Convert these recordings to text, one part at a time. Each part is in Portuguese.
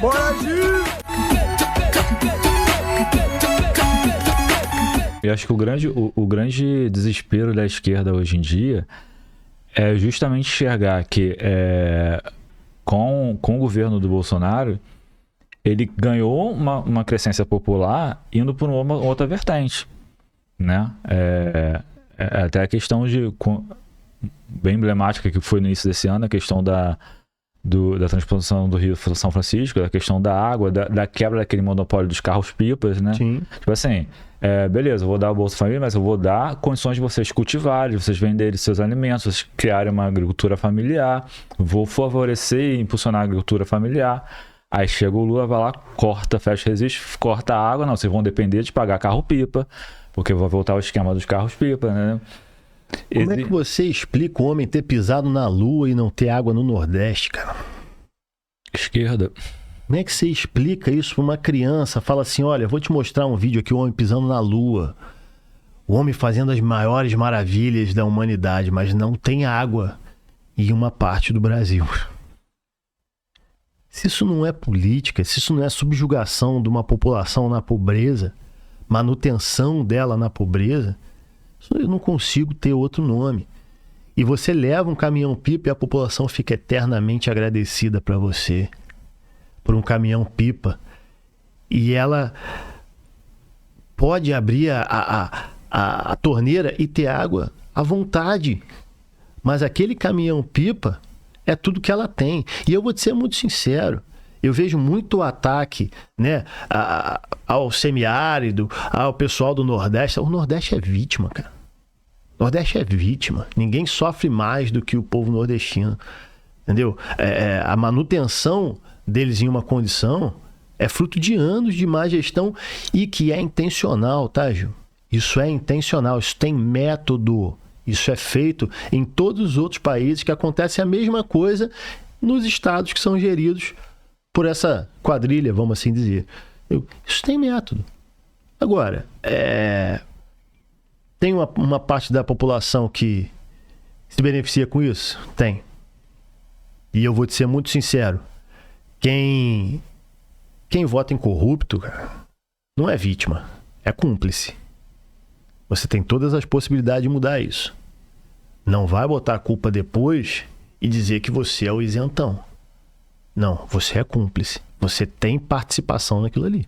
Bora, Gil! Eu acho que o grande desespero da esquerda hoje em dia é justamente enxergar que com o governo do Bolsonaro, ele ganhou uma crescência popular indo por uma outra vertente, né? Até a questão bem emblemática que foi no início desse ano, a questão da transposição do Rio São Francisco, a questão da água, da quebra daquele monopólio dos carros-pipas, né? Sim. Tipo assim, beleza, eu vou dar o Bolsa Família, mas eu vou dar condições de vocês cultivarem, vocês venderem seus alimentos, vocês criarem uma agricultura familiar, vou favorecer e impulsionar a agricultura familiar. Aí chega o Lula, vai lá, corta, fecha, resiste, corta a água, não, vocês vão depender de pagar carro-pipa, porque vai voltar o esquema dos carros-pipa, né? Como é que você explica o homem ter pisado na Lua e não ter água no Nordeste, cara? Esquerda. Como é que você explica isso para uma criança? Fala assim, olha, vou te mostrar um vídeo aqui, o homem pisando na Lua. O homem fazendo as maiores maravilhas da humanidade, mas não tem água em uma parte do Brasil. Se isso não é política, se isso não é subjugação de uma população na pobreza, manutenção dela na pobreza, eu não consigo ter outro nome. E você leva um caminhão-pipa e a população fica eternamente agradecida para você por um caminhão-pipa. E ela pode abrir a torneira e ter água à vontade. Mas aquele caminhão-pipa é tudo que ela tem. E eu vou te ser muito sincero. Eu vejo muito ataque, né, ao semiárido, ao pessoal do Nordeste. O Nordeste é vítima, cara. O Nordeste é vítima. Ninguém sofre mais do que o povo nordestino. Entendeu? A manutenção deles em uma condição é fruto de anos de má gestão e que é intencional, tá, Gil? Isso é intencional, isso tem método. Isso é feito em todos os outros países, que acontece a mesma coisa nos estados que são geridos por essa quadrilha, vamos assim dizer. Isso tem método. Agora, tem uma parte da população que se beneficia com isso? Tem. E eu vou te ser muito sincero. Quem vota em corrupto, cara, não é vítima, é cúmplice. Você tem todas as possibilidades de mudar isso. Não vai botar a culpa depois e dizer que você é o isentão. Não, você é cúmplice. Você tem participação naquilo ali.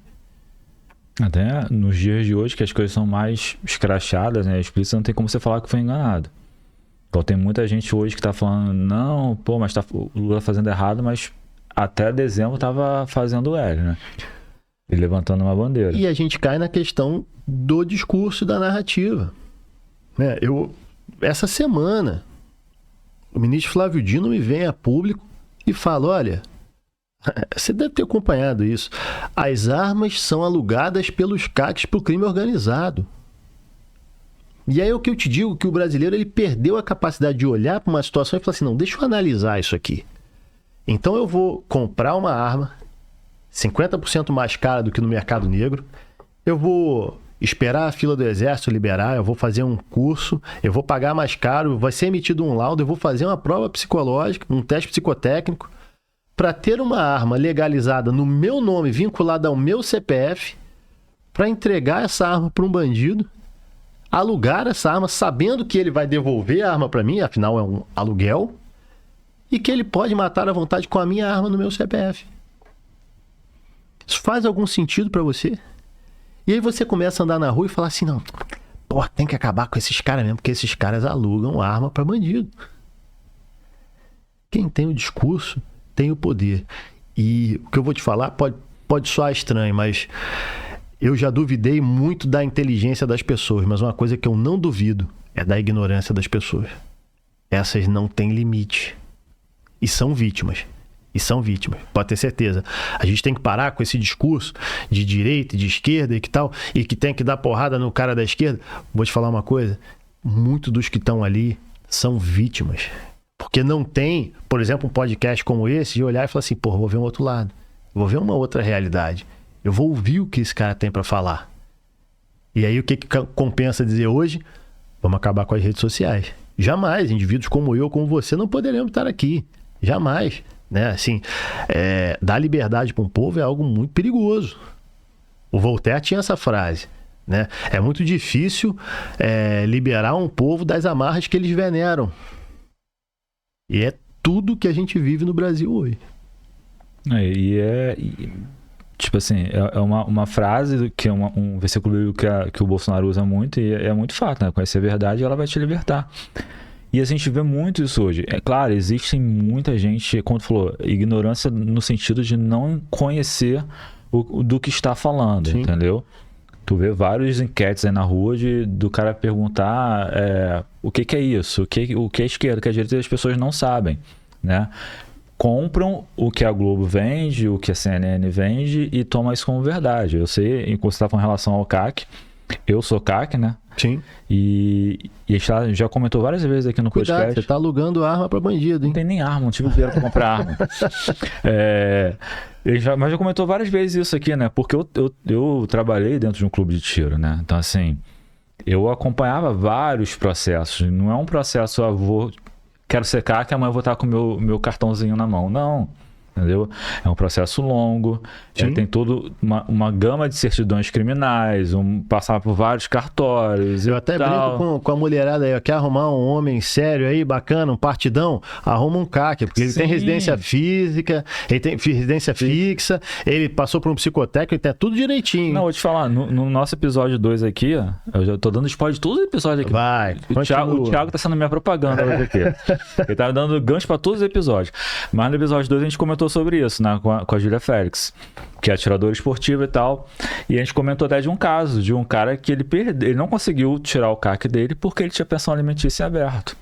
Até nos dias de hoje, que as coisas são mais escrachadas, né? Explícito, não tem como você falar que foi enganado. Então tem muita gente hoje que tá falando, não, pô, mas tá o Lula fazendo errado, mas até dezembro tava fazendo L, né? E levantando uma bandeira. E a gente cai na questão do discurso e da narrativa. Né? Essa semana, o ministro Flávio Dino me vem a público e fala, olha, você deve ter acompanhado isso, as armas são alugadas pelos CACs para o crime organizado. E aí é o que eu te digo, que o brasileiro ele perdeu a capacidade de olhar para uma situação e falar assim, não, deixa eu analisar isso aqui. Então eu vou comprar uma arma 50% mais cara do que no mercado negro, eu vou esperar a fila do exército liberar, eu vou fazer um curso, eu vou pagar mais caro, vai ser emitido um laudo, eu vou fazer uma prova psicológica, um teste psicotécnico, para ter uma arma legalizada no meu nome, vinculada ao meu CPF, para entregar essa arma para um bandido, alugar essa arma, sabendo que ele vai devolver a arma para mim, afinal é um aluguel, e que ele pode matar à vontade com a minha arma no meu CPF. Isso faz algum sentido para você? E aí você começa a andar na rua e falar assim, não, pô, tem que acabar com esses caras mesmo, porque esses caras alugam arma para bandido. Quem tem o discurso tem o poder. E o que eu vou te falar pode soar estranho, mas eu já duvidei muito da inteligência das pessoas, mas uma coisa que eu não duvido é da ignorância das pessoas. Essas não têm limite. E são vítimas. Pode ter certeza. A gente tem que parar com esse discurso de direita e de esquerda e que tal, e que tem que dar porrada no cara da esquerda. Vou te falar uma coisa, muitos dos que estão ali são vítimas. Porque não tem, por exemplo, um podcast como esse, de olhar e falar assim, pô, vou ver um outro lado, vou ver uma outra realidade, eu vou ouvir o que esse cara tem para falar. E aí o que compensa dizer hoje? Vamos acabar com as redes sociais. Jamais, indivíduos como eu, como você, não poderemos estar aqui. Jamais. né? Assim, dar liberdade para um povo é algo muito perigoso. O Voltaire tinha essa frase, né? É muito difícil liberar um povo das amarras que eles veneram. E é tudo que a gente vive no Brasil hoje. Tipo assim, é uma frase que é um versículo bíblico que o Bolsonaro usa muito, e é muito fato, né? Conhecer a verdade, ela vai te libertar. E a gente vê muito isso hoje. É claro, existe muita gente, como tu falou, ignorância no sentido de não conhecer do que está falando, Sim. entendeu? Tu vê vários enquetes aí na rua do cara perguntar o que é isso, o que é esquerda, o que é direita, e as pessoas não sabem, né? Compram o que a Globo vende, o que a CNN vende e tomam isso como verdade. Eu sei, enquanto você estava em relação ao CAC, eu sou CAC, né? Sim. E a gente já comentou várias vezes aqui no podcast. Você tá alugando arma para bandido, hein? Não tem nem arma, não tive dinheiro para comprar arma. Mas já comentou várias vezes isso aqui, né? Porque eu trabalhei dentro de um clube de tiro, né? Então, assim, eu acompanhava vários processos. Não é um processo, quero ser CAC, amanhã eu vou estar com o meu cartãozinho na mão. Não. Entendeu? É um processo longo, tem toda uma gama de certidões criminais, passar por vários cartórios. Eu até brinco com a mulherada aí, quer arrumar um homem sério aí, bacana, um partidão, arruma um CAC, porque ele tem residência física, ele tem residência fixa, ele passou por um psicotécnico, ele tem tudo direitinho. Não, vou te falar, no nosso episódio 2 aqui, eu já tô dando spoiler de todos os episódios aqui. Vai, o Thiago tá sendo minha propaganda hoje aqui. Ele tá dando gancho pra todos os episódios. Mas no episódio 2 a gente comentou sobre isso, né, com a Júlia Félix, que é atiradora esportiva e tal, e a gente comentou até de um caso, de um cara que ele não conseguiu tirar o CAC dele porque ele tinha pensão alimentícia aberto.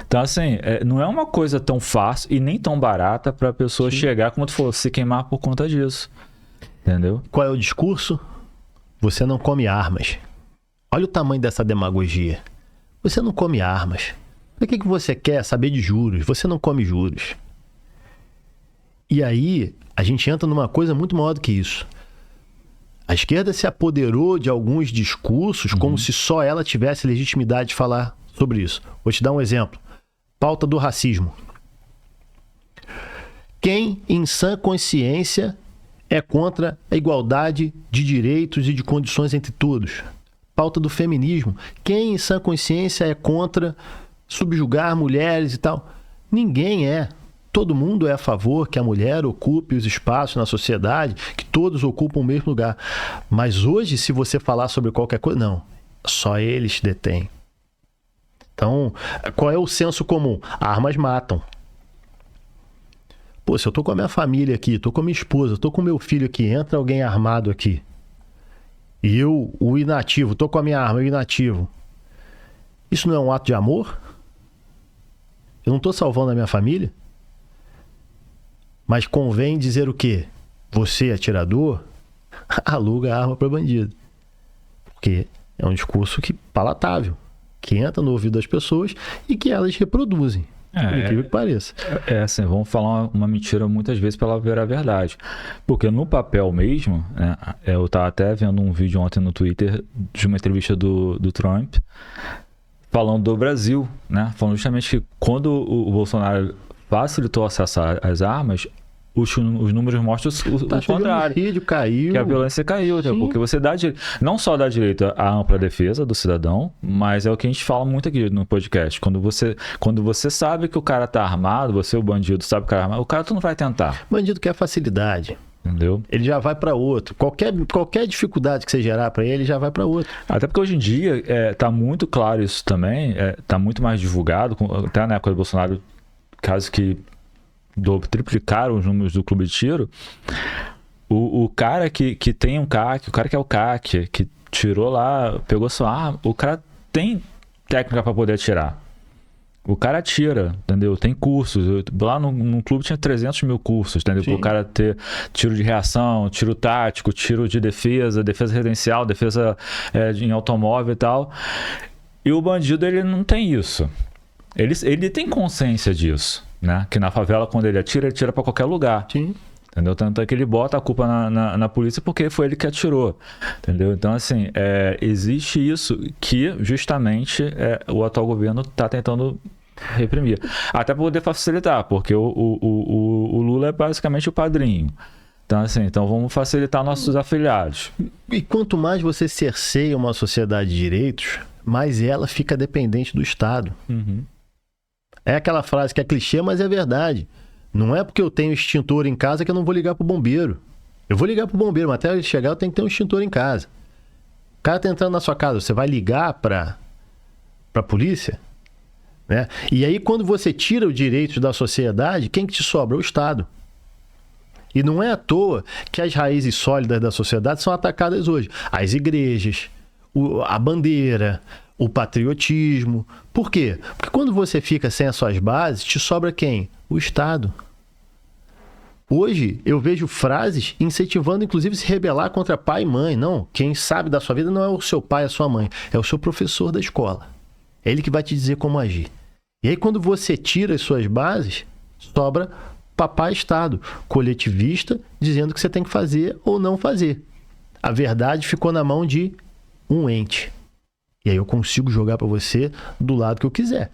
Então, assim, não é uma coisa tão fácil e nem tão barata pra pessoa chegar, como tu falou, se queimar por conta disso. Entendeu? Qual é o discurso? Você não come armas. Olha o tamanho dessa demagogia. Você não come armas. Por que você quer saber de juros? Você não come juros. E aí, a gente entra numa coisa muito maior do que isso. A esquerda se apoderou de alguns discursos como se só ela tivesse legitimidade de falar sobre isso. Vou te dar um exemplo. Pauta do racismo. Quem, em sã consciência, é contra a igualdade de direitos e de condições entre todos? Pauta do feminismo. Quem, em sã consciência, é contra subjugar mulheres e tal? Ninguém é. Todo mundo é a favor que a mulher ocupe os espaços na sociedade, que todos ocupam o mesmo lugar. Mas hoje, se você falar sobre qualquer coisa, não. Só eles detêm. Então, qual é o senso comum? Armas matam. Pô, se eu tô com a minha família aqui, tô com a minha esposa, tô com o meu filho aqui, entra alguém armado aqui, e eu, o inativo, tô com a minha arma, o inativo. Isso não é um ato de amor? Eu não tô salvando a minha família? Mas convém dizer o quê? Você, atirador, aluga a arma para bandido. Porque é um discurso palatável, que entra no ouvido das pessoas e que elas reproduzem. Por incrível que pareça. Assim, vamos falar uma mentira muitas vezes para ela ver a verdade. Porque no papel mesmo, né, eu estava até vendo um vídeo ontem no Twitter de uma entrevista do Trump falando do Brasil, né? Falando justamente que quando o Bolsonaro facilitou o acesso às armas, os números mostram o contrário. Caiu. Que a violência caiu, né? Porque você não só dá direito à ampla defesa do cidadão, mas é o que a gente fala muito aqui no podcast. Quando você sabe que o cara tá armado, você, o bandido, sabe que o cara é armado, o cara tu não vai tentar. O bandido quer facilidade. Entendeu? Ele já vai para outro. Qualquer dificuldade que você gerar para ele já vai para outro. Até porque hoje em dia tá muito claro isso também, tá muito mais divulgado, até na época do Bolsonaro, casos que triplicaram os números do clube de tiro. O cara que tem um CAC, o cara que é o CAC, que tirou lá, pegou sua arma, o cara tem técnica para poder atirar. O cara atira, entendeu? Tem cursos. Lá no clube tinha 300 mil cursos, entendeu? Para o cara ter tiro de reação, tiro tático, tiro de defesa residencial, defesa em automóvel e tal. E o bandido, ele não tem isso. Ele tem consciência disso, né? Que na favela, quando ele atira para qualquer lugar. Sim. Entendeu? Tanto é que ele bota a culpa na polícia porque foi ele que atirou. Entendeu? Então, assim, existe isso que justamente o atual governo está tentando reprimir. Até para poder facilitar, porque o Lula é basicamente o padrinho. Então, assim, vamos facilitar nossos afiliados. E quanto mais você cerceia uma sociedade de direitos, mais ela fica dependente do Estado. Uhum. É aquela frase que é clichê, mas é verdade. Não é porque eu tenho extintor em casa que eu não vou ligar pro bombeiro. Eu vou ligar pro bombeiro, mas até ele chegar eu tenho que ter um extintor em casa. O cara tá entrando na sua casa, você vai ligar pra polícia? Né? E aí, quando você tira os direitos da sociedade, quem que te sobra? O Estado. E não é à toa que as raízes sólidas da sociedade são atacadas hoje. As igrejas, a bandeira, o patriotismo. Por quê? Porque quando você fica sem as suas bases, te sobra quem? O Estado. Hoje eu vejo frases incentivando, inclusive, se rebelar contra pai e mãe. Não, quem sabe da sua vida não é o seu pai e a sua mãe, é o seu professor da escola. É ele que vai te dizer como agir. E aí, quando você tira as suas bases, sobra papai Estado, coletivista, dizendo que você tem que fazer ou não fazer. A verdade ficou na mão de um ente. E aí eu consigo jogar para você do lado que eu quiser.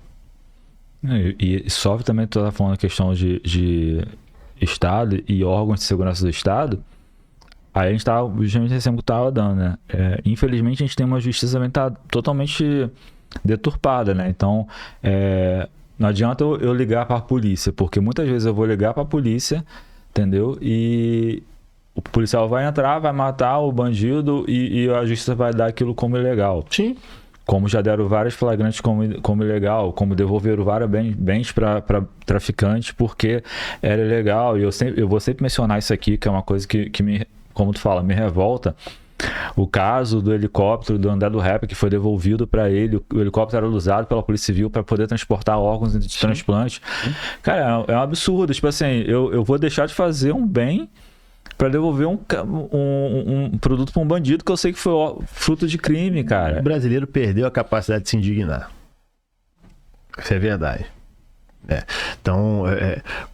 E sofre também, tu tá falando a questão de Estado e órgãos de segurança do Estado. Aí a gente tava, justamente esse exemplo que tava dando, né? Infelizmente a gente tem uma justiça também tá totalmente deturpada, né? Então, não adianta eu ligar para a polícia, porque muitas vezes eu vou ligar para a polícia, entendeu? E o policial vai entrar, vai matar o bandido e a justiça vai dar aquilo como ilegal. Sim. Como já deram vários flagrantes como ilegal, como devolveram vários bens para traficantes porque era ilegal. E eu vou sempre mencionar isso aqui, que é uma coisa que me, como tu fala, me revolta. O caso do helicóptero do André do Rap, que foi devolvido para ele. O helicóptero era usado pela Polícia Civil para poder transportar órgãos de transplante. Cara, é um absurdo. Tipo assim, eu vou deixar de fazer um bem para devolver um produto para um bandido que eu sei que foi fruto de crime, cara. O brasileiro perdeu a capacidade de se indignar. Isso é verdade. Então,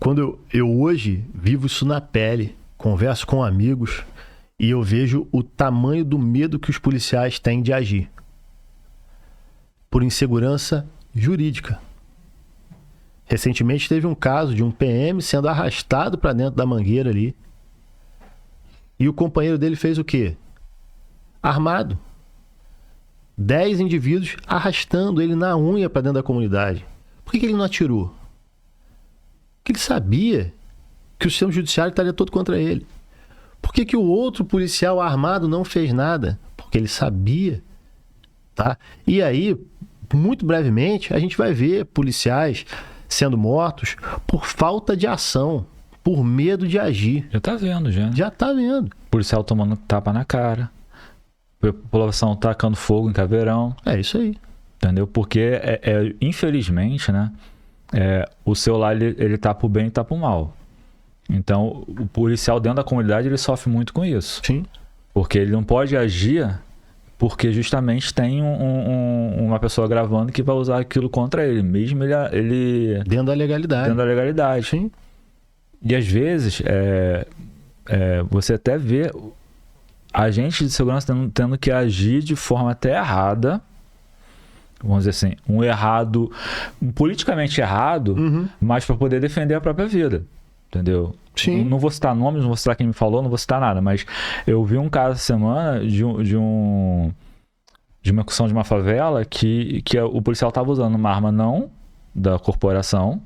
quando eu hoje vivo isso na pele, converso com amigos e eu vejo o tamanho do medo que os policiais têm de agir. Por insegurança jurídica. Recentemente teve um caso de um PM sendo arrastado para dentro da mangueira ali. E o companheiro dele fez o quê? Armado. 10 indivíduos arrastando ele na unha para dentro da comunidade. Por que ele não atirou? Porque ele sabia que o sistema judiciário estaria todo contra ele. Por que o outro policial armado não fez nada? Porque ele sabia. Tá? E aí, muito brevemente, a gente vai ver policiais sendo mortos por falta de ação, por medo de agir. Já tá vendo, já. Já tá vendo. Policial tomando tapa na cara. População tacando fogo em caveirão. É isso aí. Entendeu? Porque, infelizmente, né? O celular, ele tá pro bem e tá pro mal. Então, o policial dentro da comunidade, ele sofre muito com isso. Sim. Porque ele não pode agir porque justamente tem uma pessoa gravando que vai usar aquilo contra ele. Mesmo ele dentro da legalidade. Dentro da legalidade. Sim. E às vezes, você até vê agentes de segurança tendo que agir de forma até errada, vamos dizer assim, um politicamente errado, mas para poder defender a própria vida, entendeu? Sim. Não vou citar nomes, não vou citar quem me falou, não vou citar nada, mas eu vi um caso essa semana de uma execução de uma favela que o policial estava usando uma arma não da corporação,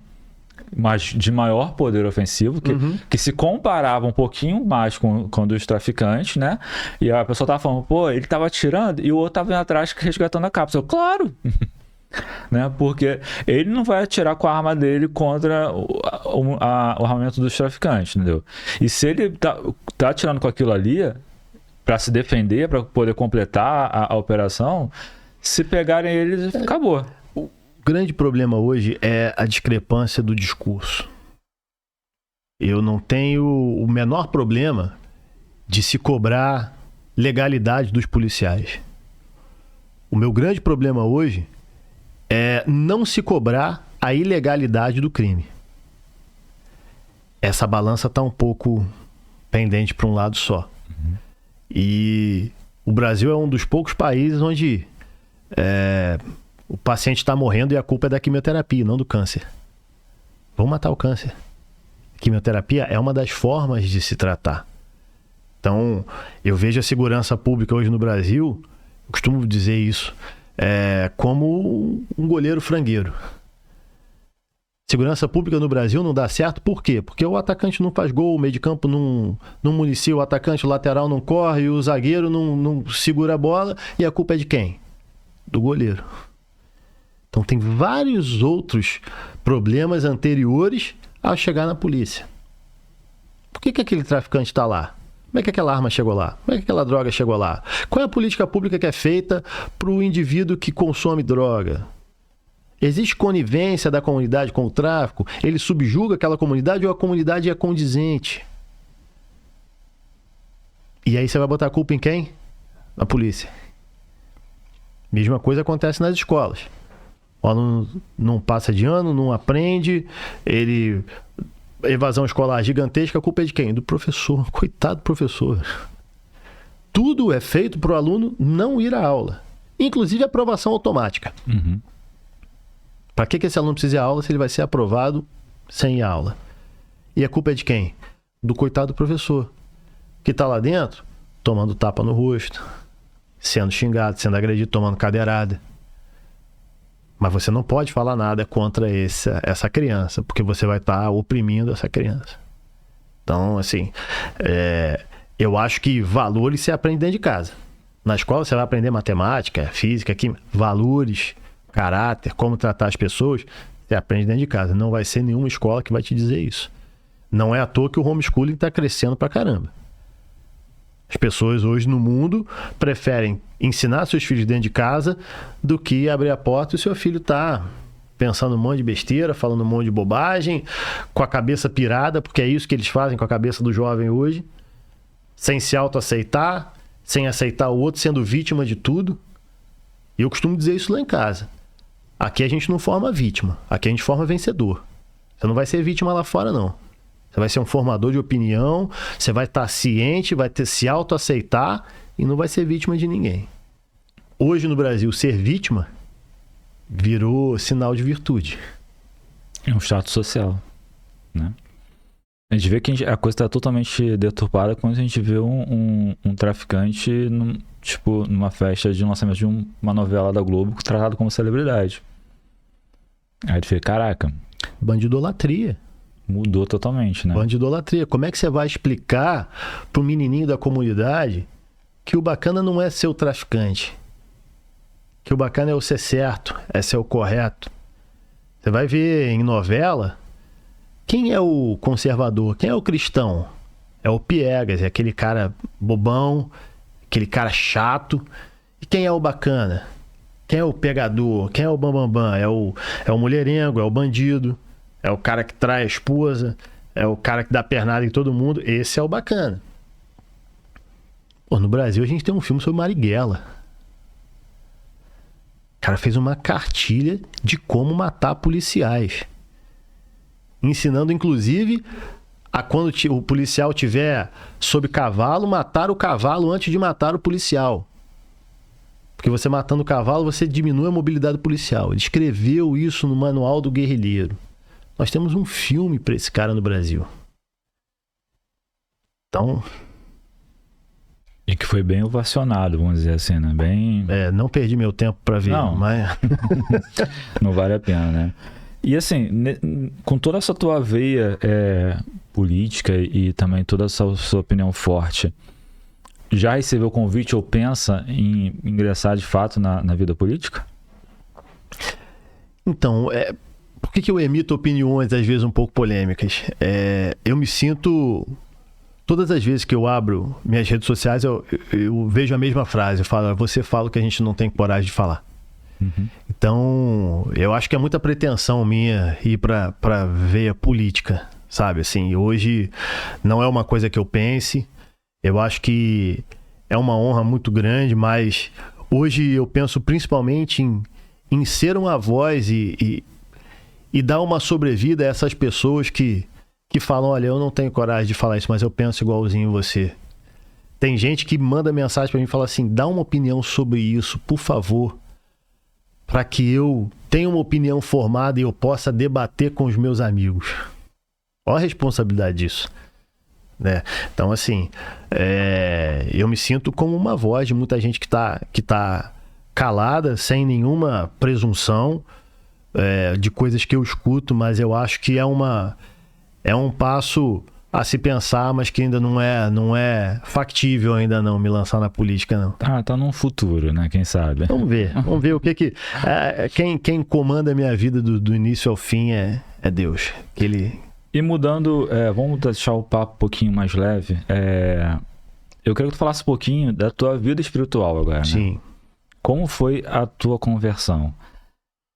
mas de maior poder ofensivo, que se comparava um pouquinho mais com dos traficantes, né? E a pessoa tava falando, pô, ele tava atirando e o outro tava indo atrás resgatando a cápsula. Claro! Né? Porque ele não vai atirar com a arma dele contra o armamento dos traficantes, entendeu? E se ele tá atirando com aquilo ali para se defender, para poder completar a operação, se pegarem eles, acabou. O grande problema hoje é a discrepância do discurso. Eu não tenho o menor problema de se cobrar legalidade dos policiais. O meu grande problema hoje é não se cobrar a ilegalidade do crime. Essa balança está um pouco pendente para um lado só. E o Brasil é um dos poucos países onde o paciente está morrendo e a culpa é da quimioterapia, não do câncer. Vamos matar o câncer. Quimioterapia é uma das formas de se tratar. Então, eu vejo a segurança pública hoje no Brasil, eu costumo dizer isso, como um goleiro frangueiro. Segurança pública no Brasil não dá certo, por quê? Porque o atacante não faz gol, o meio de campo não municia, o atacante, o lateral não corre, o zagueiro não segura a bola, e a culpa é de quem? Do goleiro. Então tem vários outros problemas anteriores a chegar na polícia. Por que aquele traficante está lá? Como é que aquela arma chegou lá? Como é que aquela droga chegou lá? Qual é a política pública que é feita para o indivíduo que consome droga? Existe conivência da comunidade com o tráfico? Ele subjuga aquela comunidade ou a comunidade é condizente? E aí você vai botar a culpa em quem? Na polícia. Mesma coisa acontece nas escolas. O aluno não passa de ano, não aprende, evasão escolar gigantesca, a culpa é de quem? Do professor. Coitado do professor. Tudo é feito para o aluno não ir à aula. Inclusive a aprovação automática. Uhum. Para que esse aluno precisa ir à aula se ele vai ser aprovado sem ir à aula? E a culpa é de quem? Do coitado do professor. Que está lá dentro, tomando tapa no rosto, sendo xingado, sendo agredido, tomando cadeirada. Mas você não pode falar nada contra essa criança, porque você vai estar oprimindo essa criança. Então, assim, eu acho que valores você aprende dentro de casa. Na escola você vai aprender matemática, física, química, valores, caráter, como tratar as pessoas, você aprende dentro de casa. Não vai ser nenhuma escola que vai te dizer isso. Não é à toa que o homeschooling está crescendo pra caramba. As pessoas hoje no mundo preferem ensinar seus filhos dentro de casa do que abrir a porta e o seu filho tá pensando um monte de besteira, falando um monte de bobagem, com a cabeça pirada, porque é isso que eles fazem com a cabeça do jovem hoje, sem se autoaceitar, sem aceitar o outro, sendo vítima de tudo. E eu costumo dizer isso lá em casa. Aqui a gente não forma vítima, aqui a gente forma vencedor. Você não vai ser vítima lá fora, não. Você vai ser um formador de opinião, você vai estar ciente, vai se autoaceitar e não vai ser vítima de ninguém. Hoje no Brasil, ser vítima virou sinal de virtude. É um status social, né? A gente vê que a coisa está totalmente deturpada quando a gente vê um traficante numa festa de lançamento de uma novela da Globo tratado como celebridade. Aí a gente vê, caraca. Bandidolatria. Mudou totalmente, né? Bandidolatria. Como é que você vai explicar pro menininho da comunidade que o bacana não é ser o traficante? Que o bacana é o ser certo, é ser o correto. Você vai ver em novela, quem é o conservador? Quem é o cristão? É o piegas, é aquele cara bobão, aquele cara chato. E quem é o bacana? Quem é o pegador? Quem é o bambambam? É o mulherengo, é o bandido. É o cara que trai a esposa, é o cara que dá pernada em todo mundo. Esse é o bacana. Pô, no Brasil a gente tem um filme sobre Marighella. O cara fez uma cartilha de como matar policiais. Ensinando, inclusive, a quando o policial estiver sob cavalo, matar o cavalo antes de matar o policial. Porque você matando o cavalo, você diminui a mobilidade policial. Ele escreveu isso no Manual do Guerrilheiro. Nós temos um filme para esse cara no Brasil. Então... E que foi bem ovacionado, vamos dizer assim, né? Bem... não perdi meu tempo para ver, não. Mas... Não vale a pena, né? E assim, com toda essa tua veia política e também toda essa sua opinião forte, já recebeu convite ou pensa em ingressar de fato na vida política? Então, por que eu emito opiniões às vezes um pouco polêmicas? Eu me sinto... Todas as vezes que eu abro minhas redes sociais, eu vejo a mesma frase. Eu falo, você fala o que a gente não tem coragem de falar. Uhum. Então, eu acho que é muita pretensão minha ir para veia política, sabe? Assim, hoje não é uma coisa que eu pense. Eu acho que é uma honra muito grande, mas hoje eu penso principalmente em ser uma voz e dar uma sobrevida a essas pessoas que falam, olha, eu não tenho coragem de falar isso, mas eu penso igualzinho você. Tem gente que manda mensagem para mim e fala assim, dá uma opinião sobre isso, por favor. para que eu tenha uma opinião formada e eu possa debater com os meus amigos. Olha a responsabilidade disso. Né? Então, assim, eu me sinto como uma voz de muita gente que tá calada, sem nenhuma presunção de coisas que eu escuto, mas eu acho que é um passo a se pensar, mas que ainda não é factível ainda não me lançar na política, não. Tá num futuro, né? Quem sabe? Vamos ver o que quem comanda a minha vida do início ao fim é Deus. E mudando, vamos deixar o papo um pouquinho mais leve. Eu queria que tu falasse um pouquinho da tua vida espiritual agora, né? Sim. Como foi a tua conversão?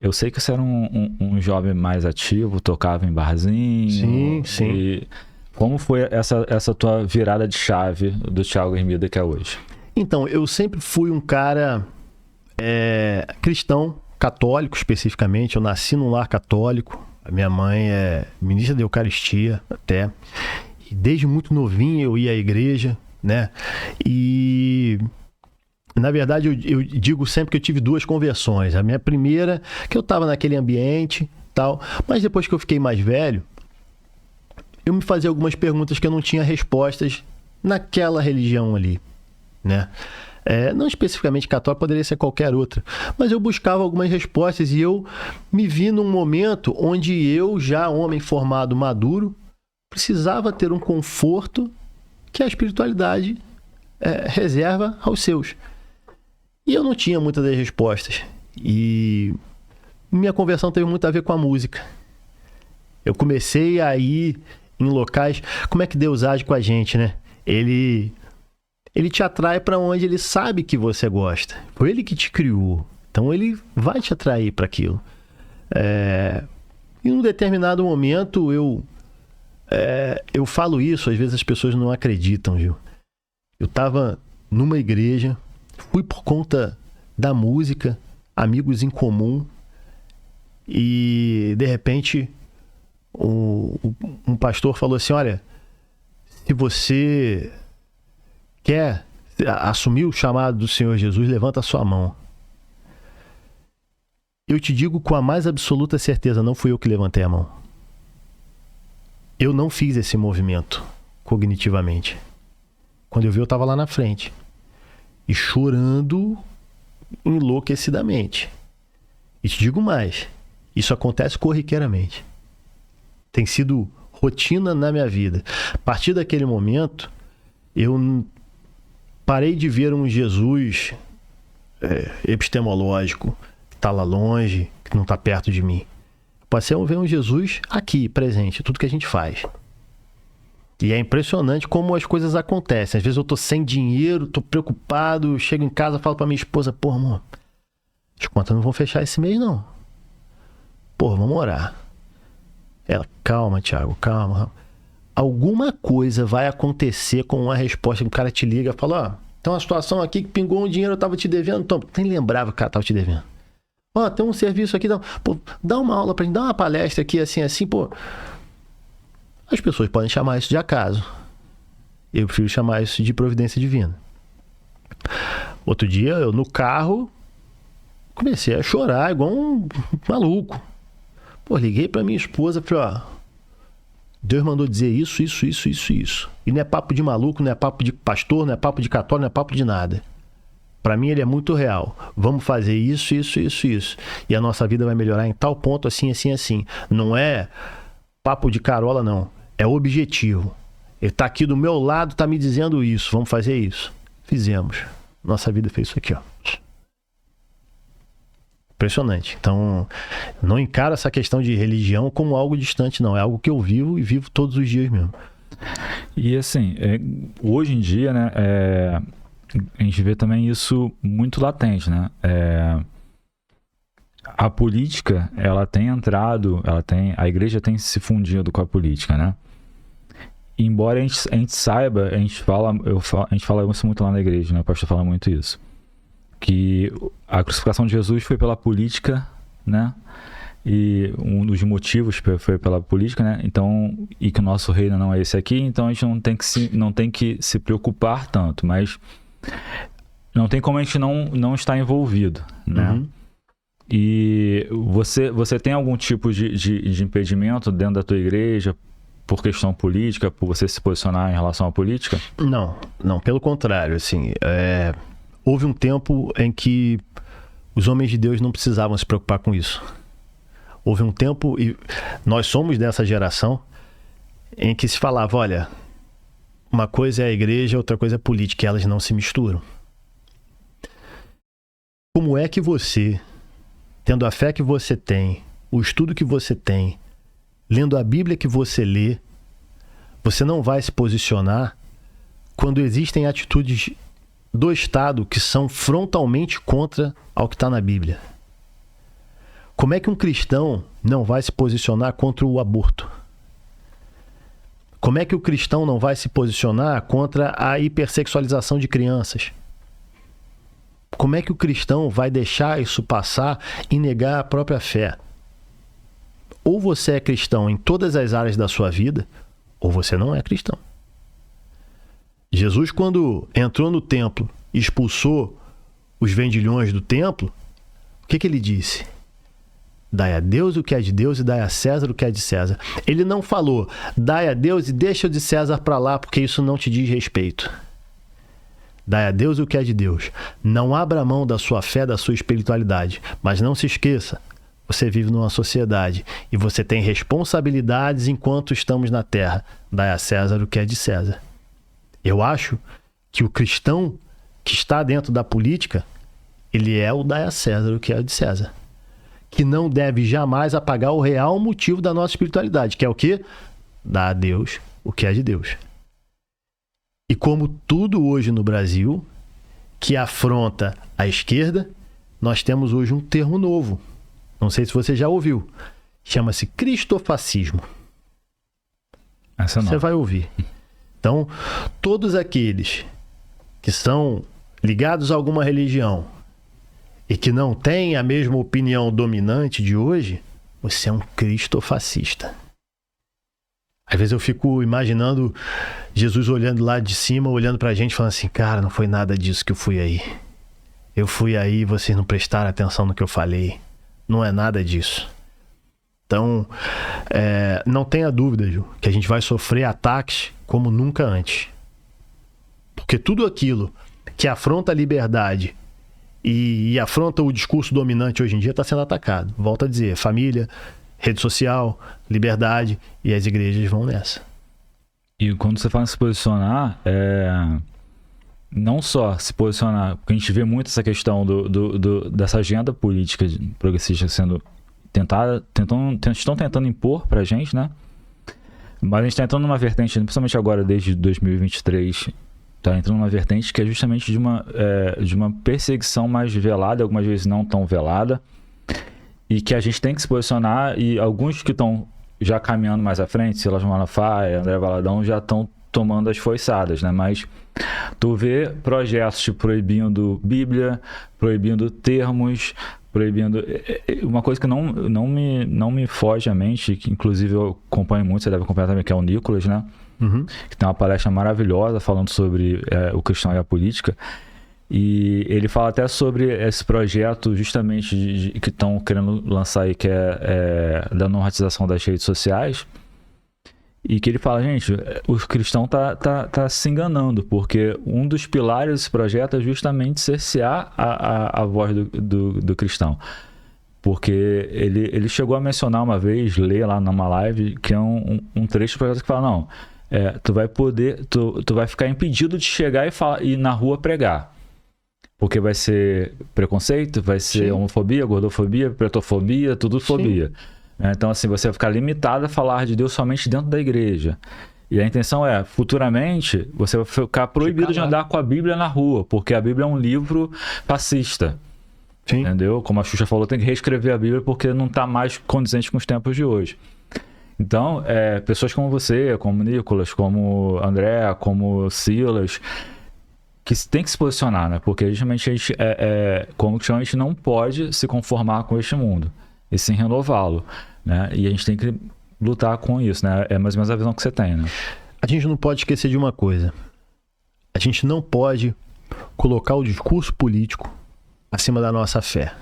Eu sei que você era um jovem mais ativo, tocava em barzinho. Sim. E como foi essa tua virada de chave do Thiago Hermida que é hoje? Então, eu sempre fui um cara cristão, católico especificamente. Eu nasci num lar católico. A minha mãe é ministra da Eucaristia até. E desde muito novinho eu ia à igreja, né? E na verdade eu digo sempre que eu tive 2 conversões. A minha primeira, que eu estava naquele ambiente tal, mas depois que eu fiquei mais velho, eu me fazia algumas perguntas que eu não tinha respostas naquela religião ali, né? Não especificamente católica, poderia ser qualquer outra, mas eu buscava algumas respostas e eu me vi num momento onde eu, já homem formado, maduro, precisava ter um conforto que a espiritualidade reserva aos seus. E eu não tinha muitas das respostas. E minha conversão teve muito a ver com a música. Eu comecei a ir em locais... Como é que Deus age com a gente, né? Ele te atrai para onde ele sabe que você gosta. Foi ele que te criou. Então ele vai te atrair para aquilo. Em um determinado momento eu falo isso, às vezes as pessoas não acreditam, viu? Eu estava numa igreja, fui por conta da música, amigos em comum, e de repente um pastor falou assim: olha, se você quer assumir o chamado do Senhor Jesus, levanta a sua mão. Eu te digo com a mais absoluta certeza, não fui eu que levantei a mão. Eu não fiz esse movimento cognitivamente. Quando eu vi, eu estava lá na frente e chorando enlouquecidamente. E te digo mais, isso acontece corriqueiramente. Tem sido rotina na minha vida. A partir daquele momento, eu parei de ver um Jesus epistemológico, que está lá longe, que não está perto de mim. Passei a ver um Jesus aqui, presente, tudo que a gente faz. E é impressionante como as coisas acontecem. Às vezes eu tô sem dinheiro, tô preocupado, chego em casa, falo pra minha esposa: pô, amor, as contas não vão fechar esse mês, não. Pô, vamos orar. Ela: calma, Thiago, calma. Alguma coisa vai acontecer com uma resposta. O cara te liga e fala: ó, tem uma situação aqui que pingou um dinheiro, eu tava te devendo. Então, nem lembrava que o cara tava te devendo. Ó, tem um serviço aqui, pô, dá uma aula pra gente, dá uma palestra aqui, assim, pô. As pessoas podem chamar isso de acaso. Eu prefiro chamar isso de providência divina. Outro dia, eu no carro, comecei a chorar igual um maluco. Pô, liguei pra minha esposa, falei: ó, Deus mandou dizer isso. E não é papo de maluco, não é papo de pastor, não é papo de católico, não é papo de nada. Pra mim ele é muito real. Vamos fazer isso. E a nossa vida vai melhorar em tal ponto, assim. Não é papo de carola, não. É objetivo. Ele tá aqui do meu lado, tá me dizendo isso. Vamos fazer isso. Fizemos. Nossa vida fez isso aqui, ó. Impressionante. Então, não encaro essa questão de religião como algo distante, não. É algo que eu vivo e vivo todos os dias mesmo. E assim, hoje em dia, né, a gente vê também isso muito latente, né? A política, ela tem entrado, a igreja tem se fundido com a política, né? Embora a gente saiba, a gente fala isso muito lá na igreja, né? O pastor fala muito isso. Que a crucificação de Jesus foi pela política, né? E um dos motivos foi pela política, né? Então, e que o nosso reino não é esse aqui, então a gente não tem que se preocupar tanto, mas não tem como a gente não estar envolvido, né? Uhum. E você tem algum tipo de impedimento dentro da tua igreja por questão política, por você se posicionar em relação à política? Não, pelo contrário, assim, houve um tempo em que os homens de Deus não precisavam se preocupar com isso. Houve um tempo, e nós somos dessa geração, em que se falava, olha, uma coisa é a igreja, outra coisa é a política, e elas não se misturam. Como é que você, tendo a fé que você tem, o estudo que você tem, lendo a Bíblia que você lê, você não vai se posicionar quando existem atitudes do Estado que são frontalmente contra ao que está na Bíblia? Como é que um cristão não vai se posicionar contra o aborto? Como é que o cristão não vai se posicionar contra a hipersexualização de crianças? Como é que o cristão vai deixar isso passar e negar a própria fé? Ou você é cristão em todas as áreas da sua vida, ou você não é cristão. Jesus, quando entrou no templo e expulsou os vendilhões do templo, o que ele disse? Dai a Deus o que é de Deus e dai a César o que é de César. Ele não falou, dai a Deus e deixa o de César para lá, porque isso não te diz respeito. Dai a Deus o que é de Deus. Não abra mão da sua fé, da sua espiritualidade. Mas não se esqueça, você vive numa sociedade e você tem responsabilidades enquanto estamos na terra. Dai a César o que é de César. Eu acho que o cristão que está dentro da política, ele é o dai a César o que é de César. Que não deve jamais apagar o real motivo da nossa espiritualidade, que é o quê? Dar a Deus o que é de Deus. E como tudo hoje no Brasil que afronta a esquerda, nós temos hoje um termo novo. Não sei se você já ouviu. Chama-se cristofascismo. Essa não. Você vai ouvir. Então, todos aqueles que são ligados a alguma religião e que não têm a mesma opinião dominante de hoje, você é um cristofascista. Às vezes eu fico imaginando Jesus olhando lá de cima, olhando pra gente, falando assim, cara, não foi nada disso que eu fui aí. Eu fui aí e vocês não prestaram atenção no que eu falei. Não é nada disso. Então, não tenha dúvida, Ju, que a gente vai sofrer ataques como nunca antes. Porque tudo aquilo que afronta a liberdade e afronta o discurso dominante hoje em dia está sendo atacado. Volto a dizer, família, rede social, liberdade, e as igrejas vão nessa. E quando você fala em se posicionar, não só se posicionar, porque a gente vê muito essa questão dessa agenda política progressista sendo estão tentando impor pra gente, né? Mas a gente está entrando numa vertente, principalmente agora, desde 2023, está entrando numa vertente que é justamente de uma perseguição mais velada, algumas vezes não tão velada, e que a gente tem que se posicionar, e alguns que estão já caminhando mais à frente, Silas Malafaia, André Valadão, já estão tomando as foiçadas, né? Mas tu vê projetos tipo, proibindo Bíblia, proibindo termos, proibindo... Uma coisa que não me foge à mente, que inclusive eu acompanho muito, você deve acompanhar também, que é o Nicolas, né? Uhum. Que tem uma palestra maravilhosa falando sobre o cristão e a política. E ele fala até sobre esse projeto justamente que estão querendo lançar aí, que é da normatização das redes sociais. E que ele fala, gente, o cristão tá se enganando, porque um dos pilares desse projeto é justamente cercear a voz do cristão. Porque ele chegou a mencionar uma vez, ler lá numa live, que é um trecho do projeto que fala, não, tu vai ficar impedido de chegar e ir na rua pregar. Porque vai ser preconceito, vai ser Sim. homofobia, gordofobia, pretofobia, tudo fobia. Então, assim, você vai ficar limitado a falar de Deus somente dentro da igreja. E a intenção é, futuramente, você vai ficar proibido de andar com a Bíblia na rua, porque a Bíblia é um livro fascista. Sim. Entendeu? Como a Xuxa falou, tem que reescrever a Bíblia porque não está mais condizente com os tempos de hoje. Então, pessoas como você, como Nicolas, como André, como Silas, que tem que se posicionar, né? Porque justamente a gente, como cristão, a gente não pode se conformar com este mundo, e sim renová-lo, né? E a gente tem que lutar com isso, né? É mais ou menos a visão que você tem, né? A gente não pode esquecer de uma coisa. A gente não pode colocar o discurso político acima da nossa fé.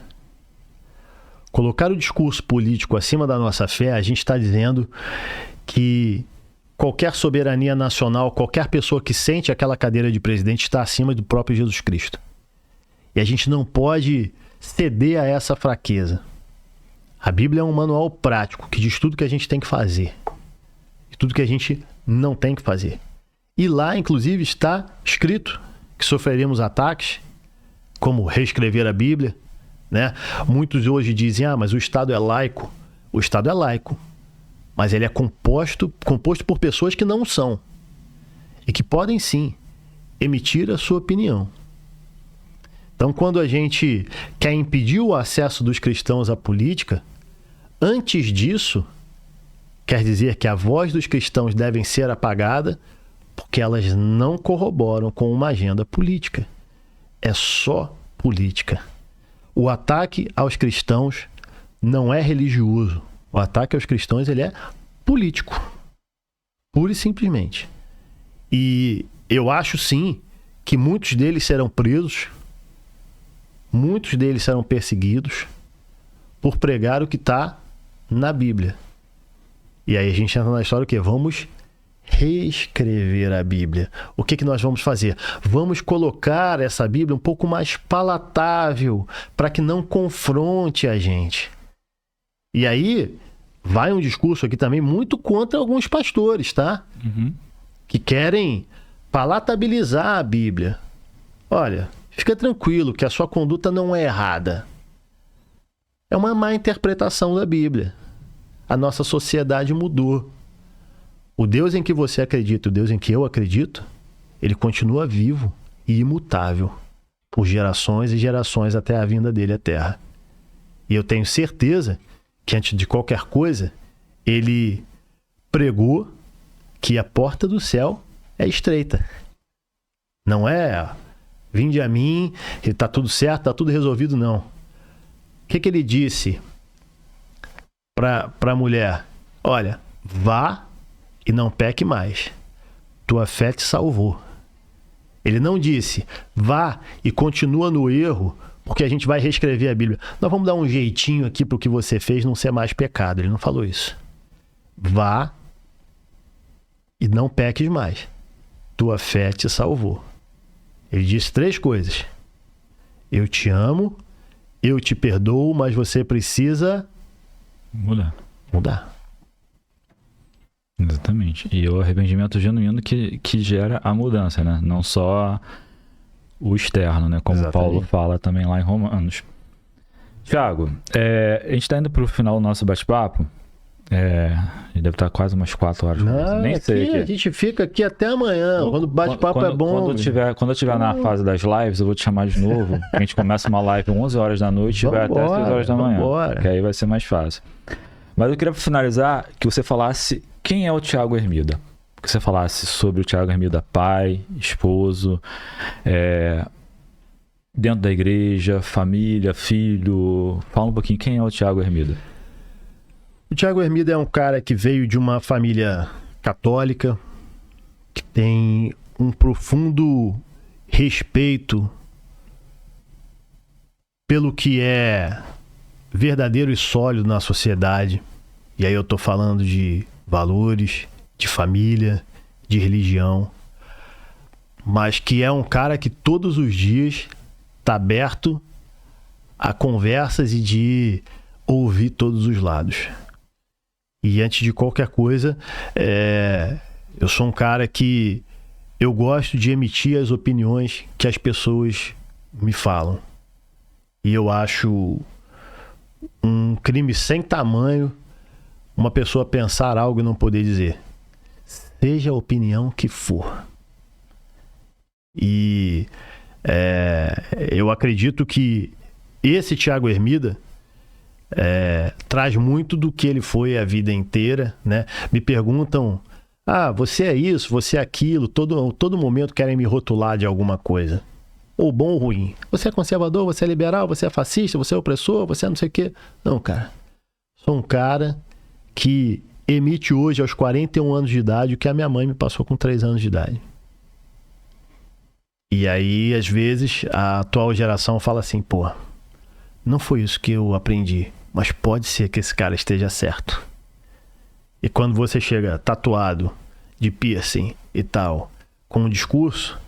colocar o discurso político acima da nossa fé, a gente está dizendo que qualquer soberania nacional, qualquer pessoa que sente aquela cadeira de presidente está acima do próprio Jesus Cristo. E a gente não pode ceder a essa fraqueza. A Bíblia é um manual prático que diz tudo que a gente tem que fazer e tudo que a gente não tem que fazer. E lá, inclusive, está escrito que sofreremos ataques, como reescrever a Bíblia, né? Muitos hoje dizem, mas o Estado é laico. O Estado é laico, mas ele é composto por pessoas que não são e que podem, sim, emitir a sua opinião. Então, quando a gente quer impedir o acesso dos cristãos à política, antes disso, quer dizer que a voz dos cristãos deve ser apagada porque elas não corroboram com uma agenda política. É só política. O ataque aos cristãos não é religioso. O ataque aos cristãos ele é político. Pura e simplesmente. E eu acho sim que muitos deles serão presos, muitos deles serão perseguidos por pregar o que está na Bíblia. E aí a gente entra na história o quê? Vamos reescrever a Bíblia. O que nós vamos fazer? Vamos colocar essa Bíblia um pouco mais palatável para que não confronte a gente. E aí vai um discurso aqui também muito contra alguns pastores, tá? Que querem palatabilizar a Bíblia. Olha, fica tranquilo que a sua conduta não é errada. É uma má interpretação da Bíblia. A nossa sociedade mudou. O Deus em que você acredita, o Deus em que eu acredito, ele continua vivo e imutável por gerações e gerações até a vinda dele à Terra. E eu tenho certeza que, antes de qualquer coisa, ele pregou que a porta do céu é estreita. Não é, vinde a mim, está tudo certo, está tudo resolvido, não. O que ele disse para a mulher? Olha, vá e não peque mais. Tua fé te salvou. Ele não disse, vá e continua no erro, porque a gente vai reescrever a Bíblia. Nós vamos dar um jeitinho aqui para o que você fez não ser mais pecado. Ele não falou isso. Vá e não peques mais. Tua fé te salvou. Ele disse 3 coisas. Eu te amo, eu te perdoo, mas você precisa mudar. Exatamente. E o arrependimento genuíno que gera a mudança, né? Não só o externo, né? Como Exatamente. Paulo fala também lá em Romanos. Tiago, a gente está indo para o final do nosso bate-papo. Deve estar quase umas 4 horas. Não, nem sei aqui, a gente fica aqui até amanhã. Quando o bate-papo é bom. Quando eu tiver na fase das lives, eu vou te chamar de novo. A gente começa uma live 11 horas da noite e vai até 6 horas da manhã. Que aí vai ser mais fácil. Mas eu queria finalizar que você falasse quem é o Thiago Hermida. Que você falasse sobre o Thiago Hermida, pai, esposo, dentro da igreja, família, filho. Fala um pouquinho quem é o Thiago Hermida. O Thiago Hermida é um cara que veio de uma família católica, que tem um profundo respeito pelo que é verdadeiro e sólido na sociedade. E aí eu tô falando de valores, de família, de religião, mas que é um cara que todos os dias tá aberto a conversas e de ouvir todos os lados. E antes de qualquer coisa, eu sou um cara que eu gosto de emitir as opiniões que as pessoas me falam. E eu acho um crime sem tamanho uma pessoa pensar algo e não poder dizer. Seja a opinião que for. E eu acredito que esse Thiago Hermida traz muito do que ele foi a vida inteira, né? Me perguntam, você é isso, você é aquilo, todo momento querem me rotular de alguma coisa. Ou bom ou ruim. Você é conservador, você é liberal, você é fascista, você é opressor, você é não sei o quê. Não, cara. Sou um cara que emite hoje, aos 41 anos de idade, o que a minha mãe me passou com 3 anos de idade. E aí, às vezes, a atual geração fala assim, não foi isso que eu aprendi. mas pode ser que esse cara esteja certo. E quando você chega tatuado, de piercing e tal, com um discurso,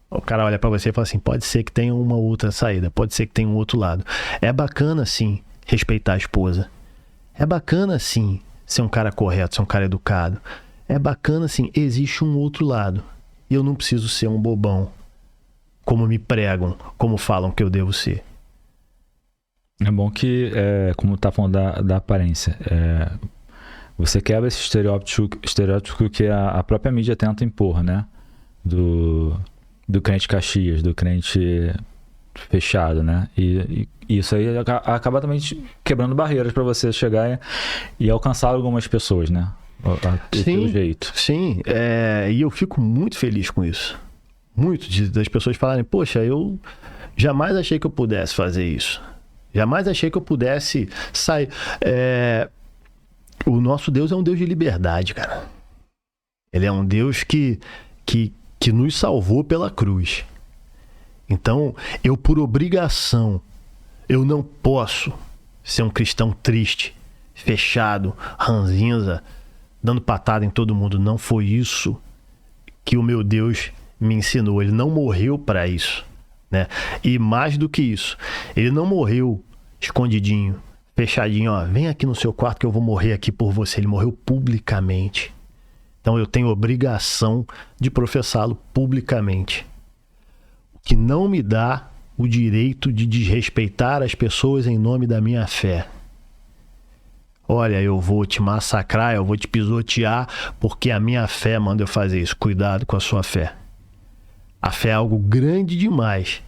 o cara olha pra você e fala assim, pode ser que tenha uma outra saída, pode ser que tenha um outro lado. É bacana, sim, respeitar a esposa. É bacana, sim, ser um cara correto, ser um cara educado. É bacana, sim, existe um outro lado. E eu não preciso ser um bobão, como me pregam, como falam que eu devo ser. É bom que, como tá falando da aparência, você quebra esse estereótipo que a própria mídia tenta impor, né? Do crente Caxias, do crente fechado, né? E isso aí acaba também quebrando barreiras para você chegar e alcançar algumas pessoas, né? Pelo jeito. Sim, e eu fico muito feliz com isso. Muito das pessoas falarem, poxa, eu jamais achei que eu pudesse fazer isso. Jamais achei que eu pudesse sair. O nosso Deus é um Deus de liberdade, cara. Ele é um Deus que nos salvou pela cruz. Então, eu por obrigação, eu não posso ser um cristão triste, fechado, ranzinza, dando patada em todo mundo. Não foi isso que o meu Deus me ensinou. Ele não morreu para isso, né? E mais do que isso, ele não morreu escondidinho, fechadinho, ó, vem aqui no seu quarto que eu vou morrer aqui por você. Ele morreu publicamente. Então eu tenho obrigação de professá-lo publicamente. O que não me dá o direito de desrespeitar as pessoas em nome da minha fé. Olha, eu vou te massacrar, eu vou te pisotear, porque a minha fé manda eu fazer isso. Cuidado com a sua fé. A fé é algo grande demais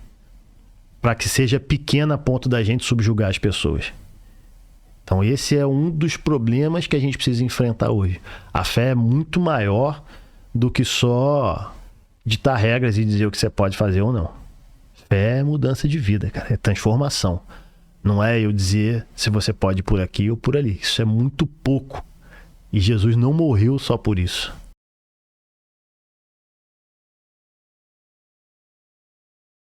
para que seja pequena a ponto da gente subjugar as pessoas. Então esse é um dos problemas que a gente precisa enfrentar hoje. A fé é muito maior do que só ditar regras e dizer o que você pode fazer ou não. Fé é mudança de vida, cara, é transformação. Não é eu dizer se você pode ir por aqui ou por ali. Isso é muito pouco. E Jesus não morreu só por isso.